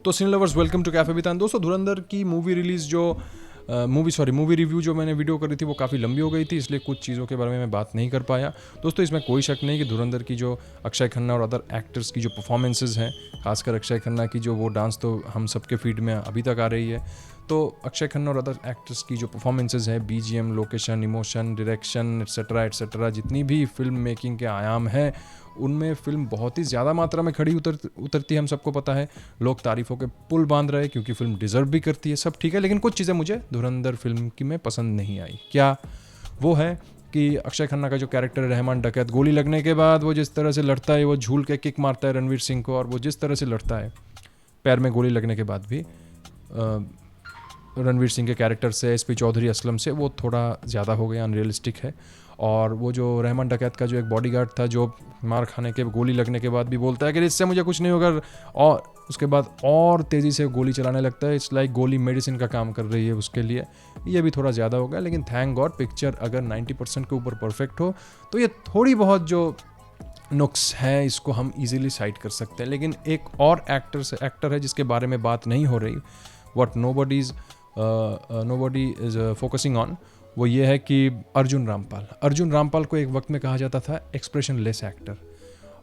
तो सिने lovers welcome to cafe वितान। दोस्तों धुरंधर की मूवी रिलीज़ जो मूवी रिव्यू जो मैंने वीडियो करी थी वो काफ़ी लंबी हो गई थी, इसलिए कुछ चीज़ों के बारे में मैं बात नहीं कर पाया। दोस्तों इसमें कोई शक नहीं कि धुरंधर की जो अक्षय खन्ना और अदर एक्टर्स की जो परफॉर्मेंसेज हैं, खासकर अक्षय खन्ना की जो वो डांस तो हम सबके फीड में अभी तक आ रही है। तो अक्षय खन्ना और अदर एक्टर्स की जो परफॉर्मेंसेज है, BGM, location, emotion, direction etcetera जितनी भी फिल्म मेकिंग के आयाम हैं, उनमें फिल्म बहुत ही ज़्यादा मात्रा में खड़ी उतरती है। हम सबको पता है, लोग तारीफ़ों के पुल बांध रहे हैं क्योंकि फिल्म डिज़र्व भी करती है, सब ठीक है। लेकिन कुछ चीज़ें मुझे धुरंधर फिल्म की में पसंद नहीं आई। क्या वो है कि अक्षय खन्ना का जो कैरेक्टर रहमान डकैत, गोली लगने के बाद वो जिस तरह से लड़ता है, वो झूल के किक मारता है रणवीर सिंह को, और वो जिस तरह से लड़ता है पैर में गोली लगने के बाद भी रणवीर सिंह के कैरेक्टर से, एसपी चौधरी असलम से, वो थोड़ा ज़्यादा हो गया, अनरियलिस्टिक है। और वो जो रहमान डकैत का जो एक बॉडीगार्ड था जो मार खाने के, गोली लगने के बाद भी बोलता है कि इससे मुझे कुछ नहीं होगा, और उसके बाद और तेज़ी से गोली चलाने लगता है। इट्स लाइक गोली मेडिसिन का काम कर रही है उसके लिए। ये भी थोड़ा ज़्यादा हो गया। लेकिन थैंक गॉड पिक्चर अगर 90% के ऊपर परफेक्ट हो तो ये थोड़ी बहुत जो नुक्स है इसको हम इजीली साइड कर सकते हैं। लेकिन एक और एक्टर है जिसके बारे में बात नहीं हो रही, what nobody is focusing on, वो ये है कि अर्जुन रामपाल को एक वक्त में कहा जाता था एक्सप्रेशन लेस एक्टर,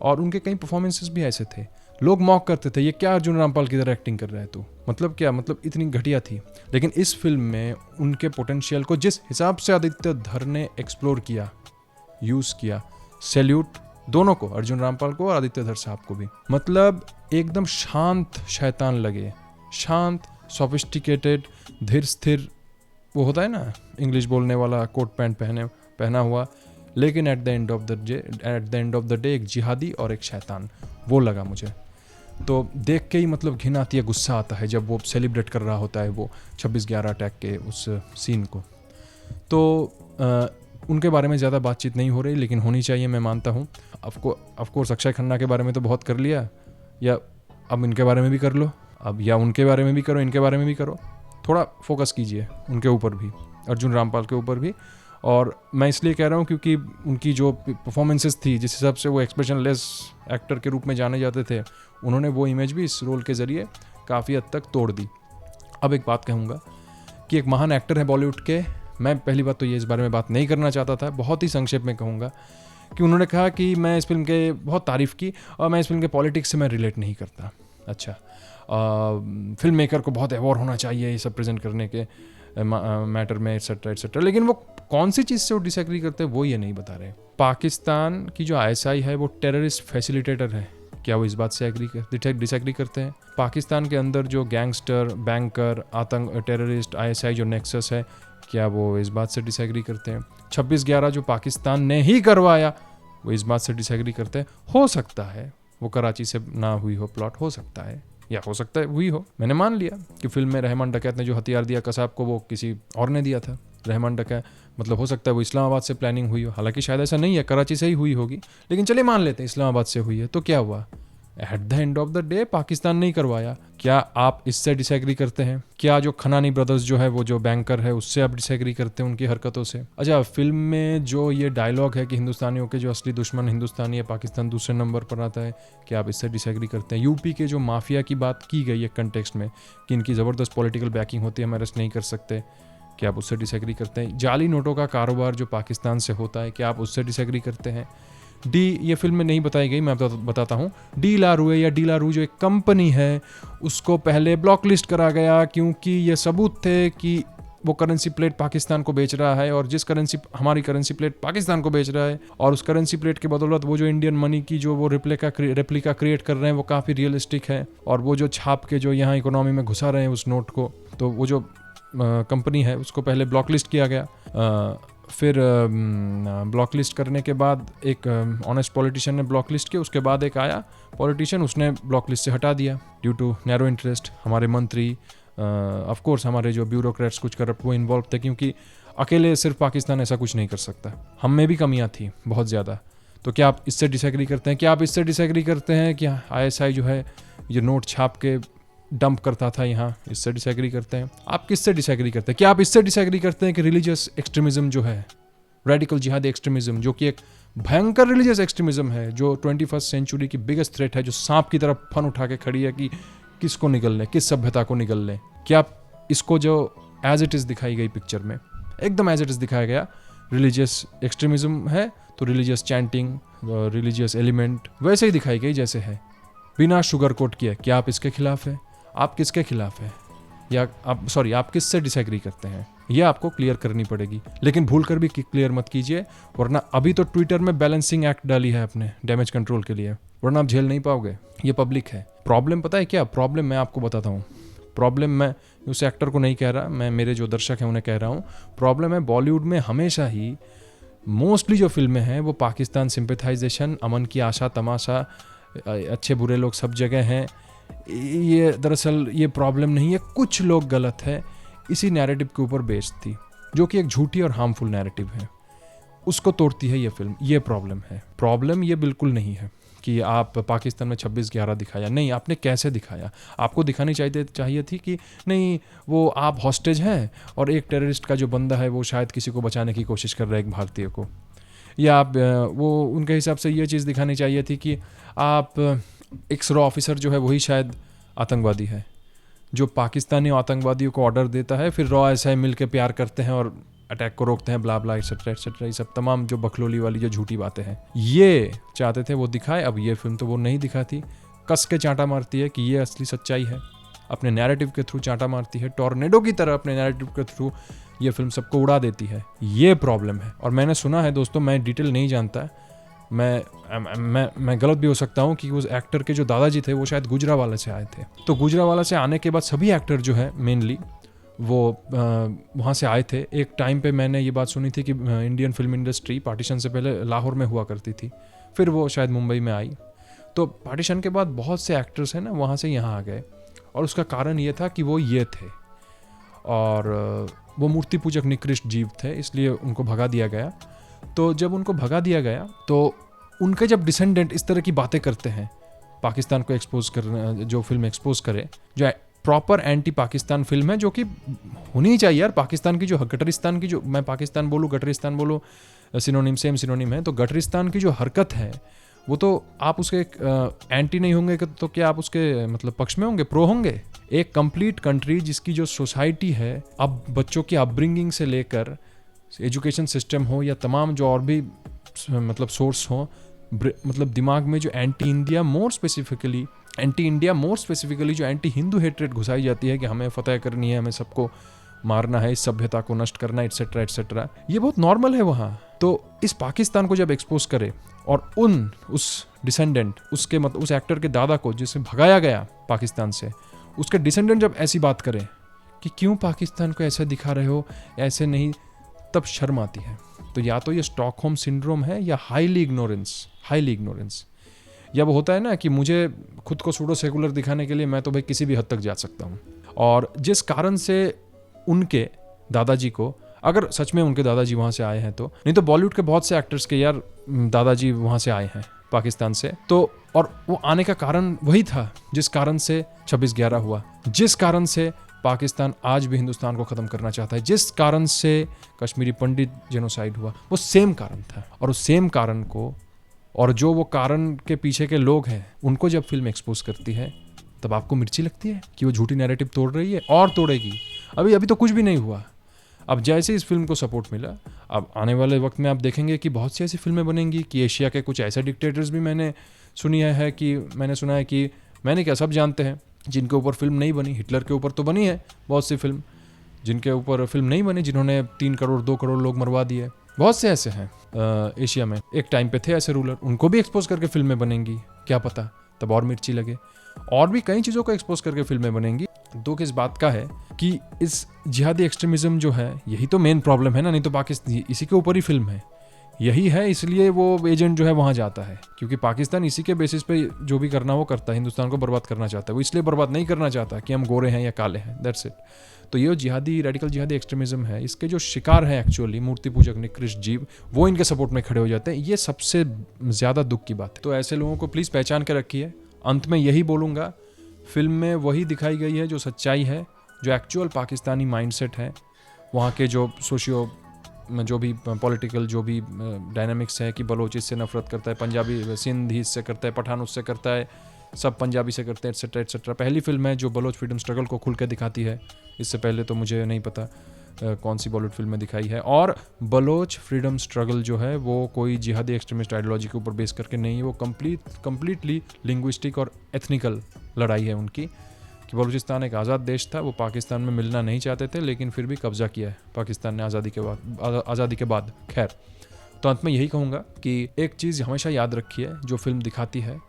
और उनके कई परफॉर्मेंसेस भी ऐसे थे, लोग मॉक करते थे, ये क्या अर्जुन रामपाल की तरह एक्टिंग कर रहा है तू, मतलब क्या, मतलब इतनी घटिया थी। लेकिन इस फिल्म में उनके पोटेंशियल को जिस हिसाब से आदित्य धर ने एक्सप्लोर किया, यूज़ किया, सैल्यूट दोनों को, अर्जुन रामपाल को और आदित्य धर साहब को भी। मतलब एकदम शांत शैतान लगे, शांत, सोफिस्टिकेटेड, धीर स्थिर, वो होता है ना इंग्लिश बोलने वाला, कोट पैंट पहना हुआ, लेकिन at the end of the day एक जिहादी और एक शैतान, वो लगा मुझे। तो देख के ही मतलब घिन आती है, गुस्सा आता है जब वो सेलिब्रेट कर रहा होता है वो 26/11 अटैक के उस सीन को। तो उनके बारे में ज़्यादा बातचीत नहीं हो रही, लेकिन होनी चाहिए, मैं मानता हूँ। ऑफकोर्स अक्षय खन्ना के बारे में तो बहुत कर लिया, या अब इनके बारे में भी कर लो, अब या उनके बारे में भी करो, इनके बारे में भी करो, थोड़ा फोकस कीजिए उनके ऊपर भी, अर्जुन रामपाल के ऊपर भी। और मैं इसलिए कह रहा हूँ क्योंकि उनकी जो परफॉर्मेंसेस थी, जिस हिसाब से वो एक्सप्रेशन लेस एक्टर के रूप में जाने जाते थे, उन्होंने वो इमेज भी इस रोल के ज़रिए काफ़ी हद तक तोड़ दी। अब एक बात कहूँगा कि एक महान एक्टर है बॉलीवुड के, मैं पहली बात तो ये इस बारे में बात नहीं करना चाहता था, बहुत ही संक्षेप में कहूँगा कि उन्होंने कहा कि मैं इस फिल्म के बहुत तारीफ़ की और मैं इस फिल्म के पॉलिटिक्स से मैं रिलेट नहीं करता। अच्छा, फिल्म मेकर को बहुत अवॉर्ड होना चाहिए ये सब प्रेजेंट करने के मैटर में, एट्सेट्रा। लेकिन वो कौन सी चीज़ से वो डिसएग्री करते हैं वो ये नहीं बता रहे। पाकिस्तान की जो आईएसआई है वो टेररिस्ट फैसिलिटेटर है, क्या वो इस बात से डिसएग्री करते हैं? पाकिस्तान के अंदर जो गैंगस्टर, बैंकर, आतंक, टेररिस्ट, आईएसआई जो नेक्सस है, क्या वो इस बात से डिसएग्री करते हैं? 26/11 जो पाकिस्तान ने ही करवाया, वो इस बात से डिसएग्री करते हैं? हो सकता है वो कराची से ना हुई हो प्लॉट, हो सकता है, या हो सकता है हुई हो। मैंने मान लिया कि फिल्म में रहमान डकैत ने जो हथियार दिया कसाब को, वो किसी और ने दिया था। रहमान डकैत मतलब हो सकता है वो इस्लामाबाद से प्लानिंग हुई हो, हालांकि शायद ऐसा नहीं है, कराची से ही हुई होगी, लेकिन चलिए मान लेते हैं इस्लामाबाद से हुई है। तो क्या हुआ, at the end of the day Pakistan नहीं करवाया। क्या आप इससे डिसएग्री करते हैं? क्या जो खनानी ब्रदर्स जो है, वो जो बैंकर है, उससे आप डिसएग्री करते हैं उनकी हरकतों से? अच्छा, फिल्म में जो ये डायलॉग है कि हिंदुस्तानियों के जो असली दुश्मन हिंदुस्तानी है, पाकिस्तान दूसरे नंबर पर आता है, क्या आप इससे डिसएग्री करते हैं? यूपी के जो माफिया की बात की गई है कंटेक्स्ट में कि इनकी ज़बरदस्त पॉलिटिकल बैकिंग होती है, हम अरेस्ट नहीं कर सकते, क्या आप उससे डिसएग्री करते हैं? जाली नोटों का कारोबार जो पाकिस्तान से होता है, क्या आप उससे डिसएग्री करते हैं? ये फिल्म में नहीं बताई गई, मैं बताता हूँ। डी लारू जो एक कंपनी है, उसको पहले ब्लॉक लिस्ट करा गया क्योंकि ये सबूत थे कि वो करेंसी प्लेट पाकिस्तान को बेच रहा है, और जिस हमारी करेंसी प्लेट पाकिस्तान को बेच रहा है, और उस करेंसी प्लेट के बदौलत वो जो इंडियन मनी की जो वो रेप्लिका क्रिएट कर रहे हैं, वो काफ़ी रियलिस्टिक है, और वो जो छाप के जो यहाँ इकोनॉमी में घुसा रहे हैं उस नोट को, तो वो जो कंपनी है उसको पहले ब्लॉक लिस्ट किया गया। फिर ब्लॉक लिस्ट करने के बाद एक ऑनेस्ट पॉलिटिशियन ने ब्लॉक लिस्ट किया, उसके बाद एक आया पॉलिटिशियन, उसने ब्लॉक लिस्ट से हटा दिया ड्यू टू नैरो इंटरेस्ट। हमारे मंत्री, ऑफ कोर्स हमारे जो ब्यूरोक्रेट्स कुछ करप्ट वो इन्वॉल्व थे, क्योंकि अकेले सिर्फ पाकिस्तान ऐसा कुछ नहीं कर सकता, हम में भी कमियां थी बहुत ज़्यादा। तो क्या आप इससे डिसएग्री करते हैं? क्या आप इससे डिसएग्री करते हैं कि आईएसआई जो है ये नोट छाप के डंप करता था यहाँ, इससे डिसएग्री करते हैं? आप किससे डिसएग्री करते हैं? क्या आप इससे डिसएग्री करते हैं कि रिलीजियस एक्सट्रीमिज्म जो है, रेडिकल जिहादी एक्सट्रीमिज्म, जो कि एक भयंकर रिलीजियस एक्सट्रीमिज्म है, जो 21st सेंचुरी की बिगेस्ट थ्रेट है, जो सांप की तरफ फन उठा के खड़ी है कि किसको निगल लें, किस सभ्यता को निगल लें। क्या इसको जो एज इट इज़ दिखाई गई पिक्चर में, एकदम एज इट इज़ दिखाया गया, रिलीजियस एक्सट्रीमिज्म है तो रिलीजियस चैंटिंग, रिलीजियस एलिमेंट वैसे ही दिखाई गई जैसे है, बिना शुगर कोट किए। क्या आप इसके खिलाफ हैं? आप किसके खिलाफ हैं? या आप किससे डिसएग्री करते हैं? ये आपको क्लियर करनी पड़ेगी। लेकिन भूल कर भी क्लियर मत कीजिए, वरना अभी तो ट्विटर में बैलेंसिंग एक्ट डाली है अपने डैमेज कंट्रोल के लिए, वरना आप झेल नहीं पाओगे। ये पब्लिक है। प्रॉब्लम पता है क्या? प्रॉब्लम मैं आपको बताता हूँ। प्रॉब्लम मैं उस एक्टर को नहीं कह रहा, मैं मेरे जो दर्शक हैं उन्हें कह रहा हूँ। प्रॉब्लम है बॉलीवुड में हमेशा ही मोस्टली जो फिल्में हैं वो पाकिस्तान सिंपैथाइजेशन, अमन की आशा तमाशा, अच्छे बुरे लोग सब जगह हैं। ये दरअसल ये प्रॉब्लम नहीं है, कुछ लोग गलत है इसी नैरेटिव के ऊपर बेस्ड थी, जो कि एक झूठी और हार्मफुल नैरेटिव है, उसको तोड़ती है ये फिल्म। ये प्रॉब्लम है। प्रॉब्लम ये बिल्कुल नहीं है कि आप पाकिस्तान में 26/11 दिखाया, नहीं, आपने कैसे दिखाया। आपको दिखानी चाहिए थी कि नहीं, वो आप हॉस्टेज हैं और एक टेररिस्ट का जो बंदा है वो शायद किसी को बचाने की कोशिश कर रहा है, एक भारतीय को। या आप वो उनके हिसाब से ये चीज़ दिखानी चाहिए थी कि आप एक SRO ऑफिसर जो है वही शायद आतंकवादी है, जो पाकिस्तानी आतंकवादियों को ऑर्डर देता है, फिर रॉ SI मिल के प्यार करते हैं और अटैक को रोकते हैं, ब्ला ब्ला एक्सेट्रा एक्सेट्रा। ये सब तमाम जो बखलोली वाली जो झूठी बातें हैं, ये चाहते थे वो दिखाए। अब ये फिल्म तो वो नहीं दिखाती, कस के चांटा मारती है कि ये असली सच्चाई है, अपने नैरेटिव के थ्रू चांटा मारती है, टॉर्नेडो की तरह अपने नैरेटिव के थ्रू ये फिल्म सबको उड़ा देती है। ये प्रॉब्लम है। और मैंने सुना है दोस्तों, मैं डिटेल नहीं जानता, मैं गलत भी हो सकता हूँ, कि उस एक्टर के जो दादाजी थे वो शायद गुजरावाला से आए थे। तो गुजरावाला से आने के बाद सभी एक्टर जो है मेनली वो वहाँ से आए थे। एक टाइम पे मैंने ये बात सुनी थी कि इंडियन फिल्म इंडस्ट्री पार्टीशन से पहले लाहौर में हुआ करती थी, फिर वो शायद मुंबई में आई। तो पार्टीशन के बाद बहुत से एक्टर्स हैं ना वहाँ से यहाँ आ गए, और उसका कारण ये था कि वो ये थे, और वो मूर्ति पूजक निकृष्ट जीव थे, इसलिए उनको भगा दिया गया। तो जब उनको भगा दिया गया तो उनके जब डिसेंडेंट इस तरह की बातें करते हैं, पाकिस्तान को एक्सपोज करना, जो फिल्म एक्सपोज करे, जो प्रॉपर एंटी पाकिस्तान फिल्म है, जो कि होनी ही चाहिए यार। पाकिस्तान की जो गटरिस्तान की जो, मैं पाकिस्तान बोलूँ गटरिस्तान बोलूँ, सिनोनिम सेम सिनोनिम है। तो गटरिस्तान की जो हरकत है वो तो आप उसके एंटी नहीं होंगे तो क्या आप उसके मतलब पक्ष में होंगे, प्रो होंगे? एक कंप्लीट कंट्री जिसकी जो सोसाइटी है, अब बच्चों की अपब्रिंगिंग से लेकर एजुकेशन सिस्टम हो या तमाम जो और भी मतलब सोर्स हो, मतलब दिमाग में जो एंटी इंडिया मोर स्पेसिफिकली जो एंटी हिंदू हेट्रेड घुसाई जाती है कि हमें फतेह करनी है, हमें सबको मारना है, इस सभ्यता को नष्ट करना है, एटसेट्रा एटसेट्रा, ये बहुत नॉर्मल है वहाँ। तो इस पाकिस्तान को जब एक्सपोज करे और उस डिसेंडेंट, उसके मतलब उस एक्टर के दादा को जिसे भगाया गया पाकिस्तान से, उसके डिसेंडेंट जब ऐसी बात करें कि क्यों पाकिस्तान को ऐसे दिखा रहे हो, ऐसे नहीं, तब शर्म आती है। तो या तो ये स्टॉकहोम सिंड्रोम है या हाईली इग्नोरेंस। या वो होता है ना कि मुझे खुद को सूडो सेकुलर दिखाने के लिए मैं तो भाई किसी भी हद तक जा सकता हूँ। और जिस कारण से उनके दादाजी को, अगर सच में उनके दादाजी वहाँ से आए हैं तो, नहीं तो बॉलीवुड के बहुत से एक्टर्स के यार दादाजी वहाँ से आए हैं पाकिस्तान से, तो और वो आने का कारण वही था जिस कारण से 26/11 हुआ, जिस कारण से पाकिस्तान आज भी हिंदुस्तान को ख़त्म करना चाहता है, जिस कारण से कश्मीरी पंडित जेनोसाइड हुआ, वो सेम कारण था। और उस सेम कारण को, और जो वो कारण के पीछे के लोग हैं, उनको जब फिल्म एक्सपोज करती है तब आपको मिर्ची लगती है कि वो झूठी नैरेटिव तोड़ रही है, और तोड़ेगी। अभी तो कुछ भी नहीं हुआ। अब जैसे इस फिल्म को सपोर्ट मिला, अब आने वाले वक्त में आप देखेंगे कि बहुत सी ऐसी फिल्में बनेंगी कि एशिया के कुछ ऐसे डिक्टेटर्स भी मैंने सुना है कि मैंने क्या, सब जानते हैं जिनके ऊपर फिल्म नहीं बनी। हिटलर के ऊपर तो बनी है बहुत सी फिल्म, जिनके ऊपर फिल्म नहीं बनी, जिन्होंने 3 करोड़ 2 करोड़ लोग मरवा दिए। बहुत से ऐसे हैं एशिया में, एक टाइम पे थे ऐसे रूलर, उनको भी एक्सपोज करके फिल्में बनेंगी, क्या पता तब और मिर्ची लगे। और भी कई चीज़ों को एक्सपोज करके फिल्में बनेंगी। दुख इस बात का है कि इस जिहादी एक्सट्रीमिज्म जो है, यही तो मेन प्रॉब्लम है ना, नहीं तो पाकिस्तान इसी के ऊपर ही फिल्म है, यही है। इसलिए वो एजेंट जो है वहाँ जाता है, क्योंकि पाकिस्तान इसी के बेसिस पे जो भी करना वो करता है, हिंदुस्तान को बर्बाद करना चाहता है। वो इसलिए बर्बाद नहीं करना चाहता कि हम गोरे हैं या काले हैं, दैट्स इट। तो ये रेडिकल जिहादी एक्सट्रीमिज्म है, इसके जो शिकार हैं एक्चुअली मूर्ति पूजक निकृष्ट जीव, वो इनके सपोर्ट में खड़े हो जाते हैं। ये सबसे ज़्यादा दुख की बात है। तो ऐसे लोगों को प्लीज़ पहचान के रखिए। अंत में यही बोलूँगा, फिल्म में वही दिखाई गई है जो सच्चाई है, जो एक्चुअल पाकिस्तानी माइंडसेट है, वहाँ के जो जो भी पॉलिटिकल जो भी डायनामिक्स है कि बलोच इससे नफरत करता है, पंजाबी सिंध इससे करता है, पठान उससे करता है, सब पंजाबी से करते हैं एट्सेट्रा एट्सेट्रा। पहली फिल्म है जो बलोच फ्रीडम स्ट्रगल को खुल के दिखाती है, इससे पहले तो मुझे नहीं पता कौन सी बॉलीवुड फिल्म में दिखाई है। और बलोच फ्रीडम स्ट्रगल जो है वो कोई जिहादी एक्सट्रीमिस्ट आइडियोलॉजी के ऊपर बेस करके नहीं है, वो कंप्लीटली लिंग्विस्टिक और एथनिकल लड़ाई है उनकी कि बलूचिस्तान एक आज़ाद देश था, वो पाकिस्तान में मिलना नहीं चाहते थे लेकिन फिर भी कब्जा किया है पाकिस्तान ने आज़ादी के बाद। खैर, तो अंत में यही कहूँगा कि एक चीज़ हमेशा याद रखिए जो फिल्म दिखाती है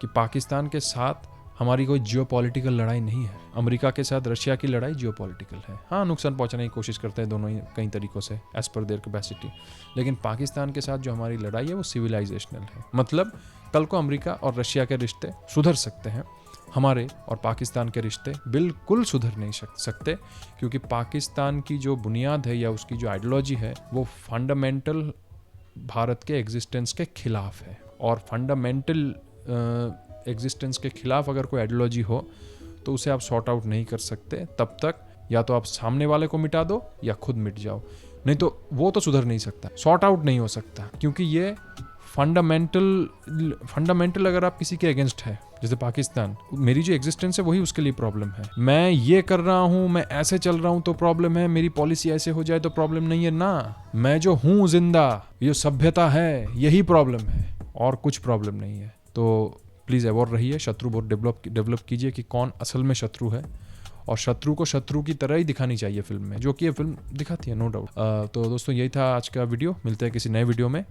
कि पाकिस्तान के साथ हमारी कोई जियोपॉलिटिकल लड़ाई नहीं है। अमेरिका के साथ रशिया की लड़ाई जियोपॉलिटिकल है। हाँ, नुकसान पहुंचाने की कोशिश करते हैं दोनों ही कई तरीक़ों से एज पर देयर कैपेसिटी, लेकिन पाकिस्तान के साथ जो हमारी लड़ाई है वो सिविलाइजेशनल है। मतलब कल को अमेरिका और रशिया के रिश्ते सुधर सकते हैं, हमारे और पाकिस्तान के रिश्ते बिल्कुल सुधर नहीं सकते, क्योंकि पाकिस्तान की जो बुनियाद है या उसकी जो आइडियोलॉजी है वो फंडामेंटल भारत के एग्जिस्टेंस के खिलाफ है। और फंडामेंटल एग्जिस्टेंस के खिलाफ अगर कोई आइडियोलॉजी हो तो उसे आप सॉर्ट आउट नहीं कर सकते। तब तक या तो आप सामने वाले को मिटा दो या खुद मिट जाओ, नहीं तो वो तो सुधर नहीं सकता, सॉर्ट आउट नहीं हो सकता, क्योंकि ये फंडामेंटल अगर आप किसी के अगेंस्ट है, जैसे पाकिस्तान, मेरी जो एग्जिस्टेंस है वही उसके लिए प्रॉब्लम है। मैं ये कर रहा हूँ, मैं ऐसे चल रहा हूँ तो प्रॉब्लम है, मेरी पॉलिसी ऐसे हो जाए तो प्रॉब्लम नहीं है ना। मैं जो हूँ जिंदा, ये सभ्यता है, यही प्रॉब्लम है और कुछ प्रॉब्लम नहीं है। तो प्लीज़ अवॉइड रहिए, शत्रु बहुत डेवलप कीजिए कि कौन असल में शत्रु है, और शत्रु को शत्रु की तरह ही दिखानी चाहिए फिल्म में, जो कि ये फिल्म दिखाती है, नो डाउट। तो दोस्तों यही था आज का वीडियो, मिलते हैं किसी नए वीडियो में।